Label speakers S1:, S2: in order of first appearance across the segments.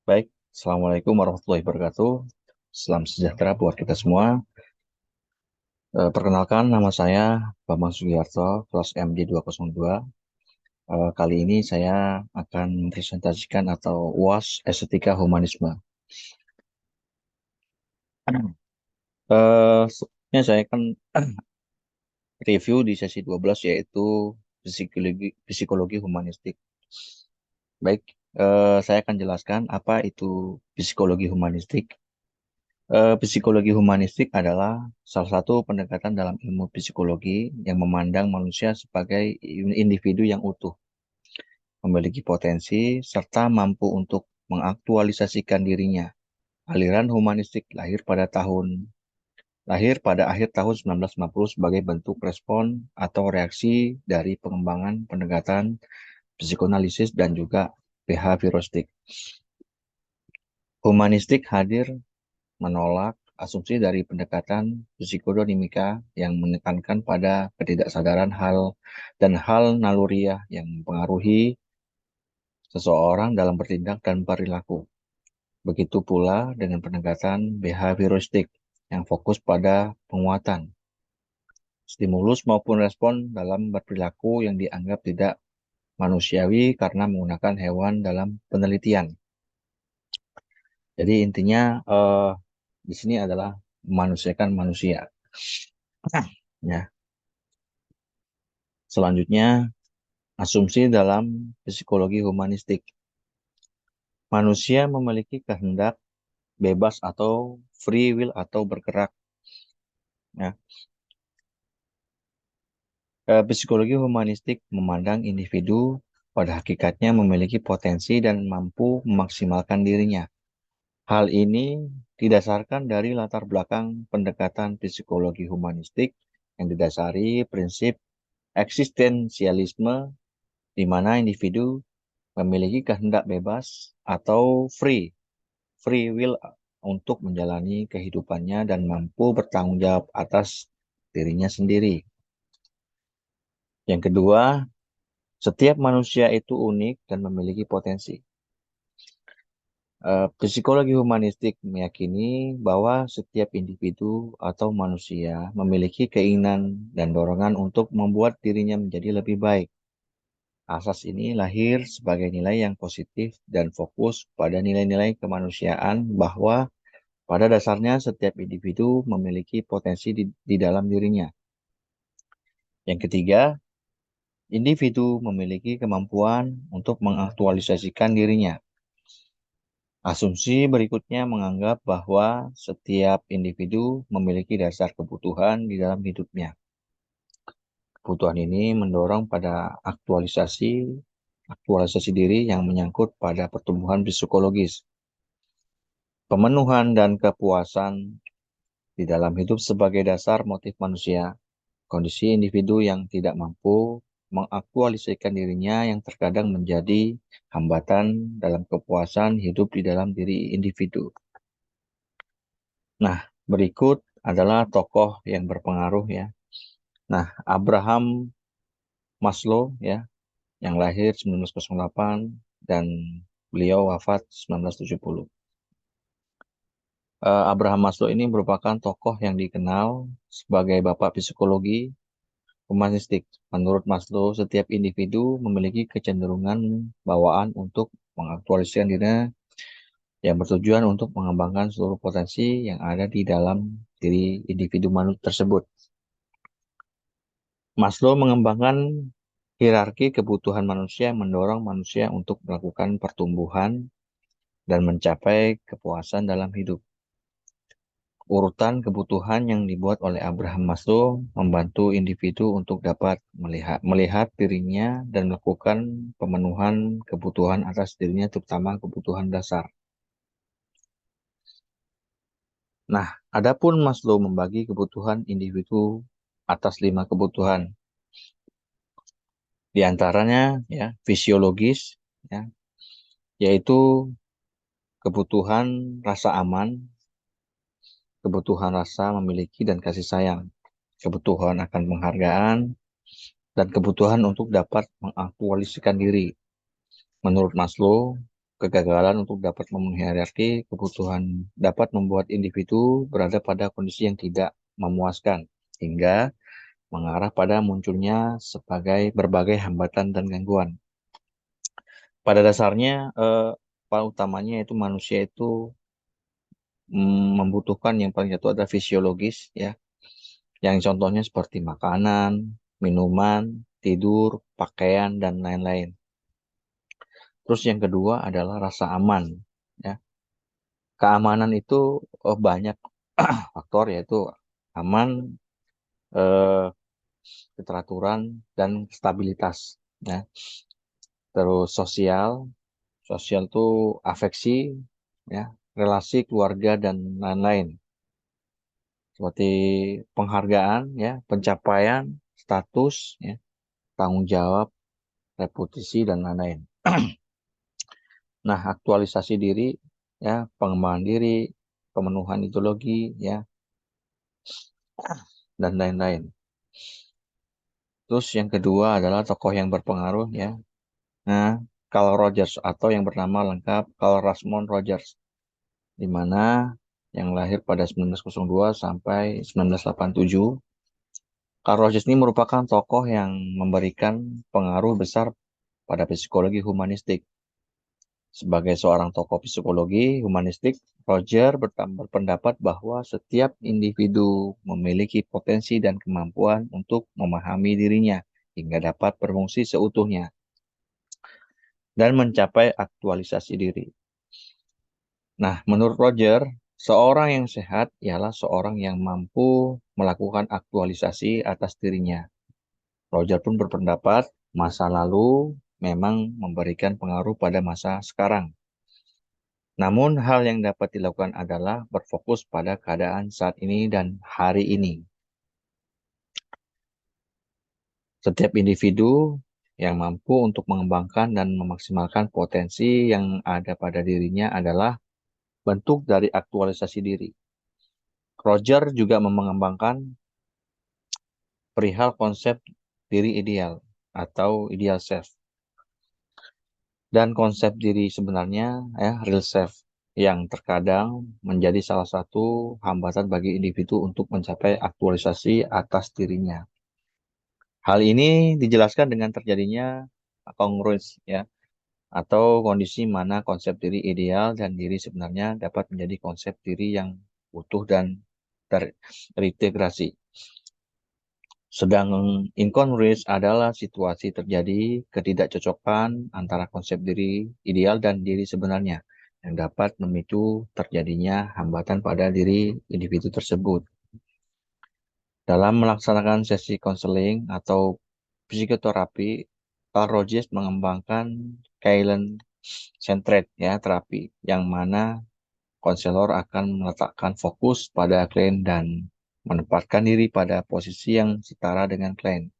S1: Baik, Assalamualaikum warahmatullahi wabarakatuh. Salam sejahtera buat kita semua. Perkenalkan, nama saya Bambang Sugiarto, kelas MD 202. Kali ini saya akan mempresentasikan atau UAS Estetika Humanisme. Sebelumnya saya akan review di sesi 12 yaitu psikologi humanistik. Baik, saya akan jelaskan apa itu psikologi humanistik. Psikologi humanistik adalah salah satu pendekatan dalam ilmu psikologi yang memandang manusia sebagai individu yang utuh, memiliki potensi, serta mampu untuk mengaktualisasikan dirinya. Aliran humanistik lahir pada akhir tahun 1950 sebagai bentuk respon atau reaksi dari pengembangan pendekatan psikoanalisis dan juga behavioristik. Humanistik hadir menolak asumsi dari pendekatan psikodinamika yang menekankan pada ketidaksadaran hal naluriah yang mempengaruhi seseorang dalam bertindak dan perilaku. Begitu pula dengan pendekatan behavioristik yang fokus pada penguatan, stimulus maupun respon dalam berperilaku yang dianggap tidak manusiawi karena menggunakan hewan dalam penelitian. Jadi intinya di sini adalah memanusiakan manusia. Ya, selanjutnya asumsi dalam psikologi humanistik. Manusia memiliki kehendak bebas atau free will atau bergerak. Ya. Psikologi humanistik memandang individu pada hakikatnya memiliki potensi dan mampu memaksimalkan dirinya. Hal ini didasarkan dari latar belakang pendekatan psikologi humanistik yang didasari prinsip eksistensialisme di mana individu memiliki kehendak bebas atau free will untuk menjalani kehidupannya dan mampu bertanggung jawab atas dirinya sendiri. Yang kedua, setiap manusia itu unik dan memiliki potensi. Psikologi humanistik meyakini bahwa setiap individu atau manusia memiliki keinginan dan dorongan untuk membuat dirinya menjadi lebih baik. Asas ini lahir sebagai nilai yang positif dan fokus pada nilai-nilai kemanusiaan bahwa pada dasarnya setiap individu memiliki potensi di dalam dirinya. Yang ketiga, individu memiliki kemampuan untuk mengaktualisasikan dirinya. Asumsi berikutnya menganggap bahwa setiap individu memiliki dasar kebutuhan di dalam hidupnya. Kebutuhan ini mendorong pada aktualisasi diri yang menyangkut pada pertumbuhan psikologis, pemenuhan dan kepuasan di dalam hidup sebagai dasar motif manusia. Kondisi individu yang tidak mampu mengaktualisasikan dirinya yang terkadang menjadi hambatan dalam kepuasan hidup di dalam diri individu. Nah, berikut adalah tokoh yang berpengaruh ya. Nah, Abraham Maslow ya, yang lahir 1908 dan beliau wafat 1970. Abraham Maslow ini merupakan tokoh yang dikenal sebagai bapak psikologi humanistik. Menurut Maslow, setiap individu memiliki kecenderungan bawaan untuk mengaktualisasikan dirinya yang bertujuan untuk mengembangkan seluruh potensi yang ada di dalam diri individu manusia tersebut. Maslow mengembangkan hierarki kebutuhan manusia yang mendorong manusia untuk melakukan pertumbuhan dan mencapai kepuasan dalam hidup. Urutan kebutuhan yang dibuat oleh Abraham Maslow membantu individu untuk dapat melihat dirinya dan melakukan pemenuhan kebutuhan atas dirinya, terutama kebutuhan dasar. Nah, adapun Maslow membagi kebutuhan individu atas 5 kebutuhan. Di antaranya ya fisiologis, ya, yaitu kebutuhan rasa aman, kebutuhan rasa memiliki dan kasih sayang, kebutuhan akan penghargaan, dan kebutuhan untuk dapat mengaktualisasikan diri. Menurut Maslow, Kegagalan untuk dapat memenuhi hierarki kebutuhan dapat membuat individu berada pada kondisi yang tidak memuaskan, hingga mengarah pada munculnya sebagai berbagai hambatan dan gangguan. Pada dasarnya, pada utamanya itu manusia itu membutuhkan yang paling satu adalah fisiologis, ya, yang contohnya seperti makanan, minuman, tidur, pakaian, dan lain-lain. Terus yang kedua adalah rasa aman, ya. Keamanan itu banyak faktor, yaitu aman, eh, keteraturan, dan stabilitas, ya. Terus sosial, sosial itu afeksi, ya, relasi keluarga dan lain-lain. Seperti penghargaan, ya, pencapaian, status, ya, tanggung jawab, reputasi, dan lain-lain. Nah, aktualisasi diri, ya, pengembangan diri, pemenuhan ideologi, ya, dan lain-lain. Terus yang kedua adalah tokoh yang berpengaruh, ya. Nah, Carl Rogers atau yang bernama lengkap Carl Rasmond Rogers, di mana yang lahir pada 1902 sampai 1987. Carl Rogers ini merupakan tokoh yang memberikan pengaruh besar pada psikologi humanistik. Sebagai seorang tokoh psikologi humanistik, Roger berpendapat bahwa setiap individu memiliki potensi dan kemampuan untuk memahami dirinya hingga dapat berfungsi seutuhnya dan mencapai aktualisasi diri. Nah, menurut Roger, seorang yang sehat ialah seorang yang mampu melakukan aktualisasi atas dirinya. Roger pun berpendapat masa lalu memang memberikan pengaruh pada masa sekarang. Namun, hal yang dapat dilakukan adalah berfokus pada keadaan saat ini dan hari ini. Setiap individu yang mampu untuk mengembangkan dan memaksimalkan potensi yang ada pada dirinya adalah bentuk dari aktualisasi diri. Roger juga mengembangkan perihal konsep diri ideal atau ideal self dan konsep diri sebenarnya, ya, real self, yang terkadang menjadi salah satu hambatan bagi individu untuk mencapai aktualisasi atas dirinya. Hal ini dijelaskan dengan terjadinya kongruens, ya, atau kondisi mana konsep diri ideal dan diri sebenarnya dapat menjadi konsep diri yang utuh dan terintegrasi. Sedang incongruence adalah situasi terjadi ketidakcocokan antara konsep diri ideal dan diri sebenarnya yang dapat memicu terjadinya hambatan pada diri individu tersebut. Dalam melaksanakan sesi konseling atau psikoterapi, Carl Rogers mengembangkan client-centered, ya, terapi, yang mana konselor akan meletakkan fokus pada klien dan menempatkan diri pada posisi yang setara dengan klien.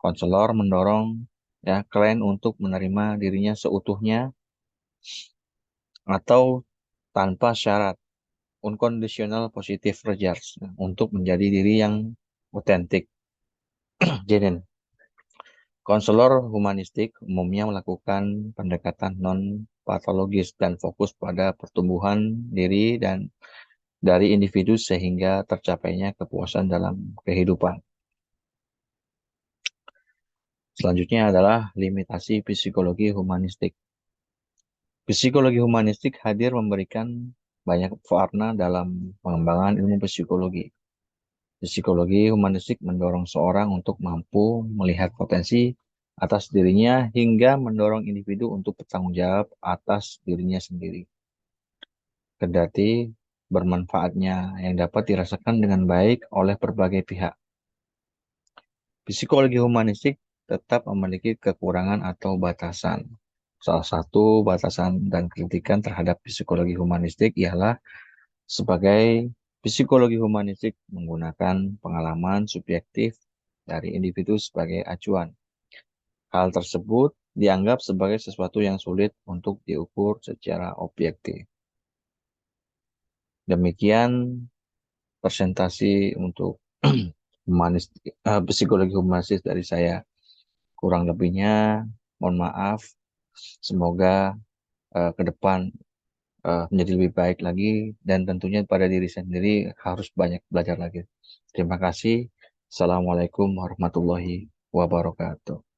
S1: Konselor mendorong, ya, klien untuk menerima dirinya seutuhnya atau tanpa syarat, unconditional positive results, untuk menjadi diri yang otentik. Jadi, konselor humanistik umumnya melakukan pendekatan non-patologis dan fokus pada pertumbuhan diri dan dari individu sehingga tercapainya kepuasan dalam kehidupan. Selanjutnya adalah limitasi psikologi humanistik. Psikologi humanistik hadir memberikan banyak warna dalam pengembangan ilmu psikologi. Psikologi humanistik mendorong seorang untuk mampu melihat potensi atas dirinya hingga mendorong individu untuk bertanggung jawab atas dirinya sendiri. Kendati bermanfaatnya yang dapat dirasakan dengan baik oleh berbagai pihak. Psikologi humanistik tetap memiliki kekurangan atau batasan. Salah satu batasan dan kritikan terhadap psikologi humanistik ialah sebagai psikologi humanistik menggunakan pengalaman subjektif dari individu sebagai acuan. Hal tersebut dianggap sebagai sesuatu yang sulit untuk diukur secara objektif. Demikian presentasi untuk psikologi humanistik dari saya. Kurang lebihnya, mohon maaf. Semoga ke depan menjadi lebih baik lagi dan tentunya pada diri sendiri harus banyak belajar lagi. Terima kasih. Assalamualaikum warahmatullahi wabarakatuh.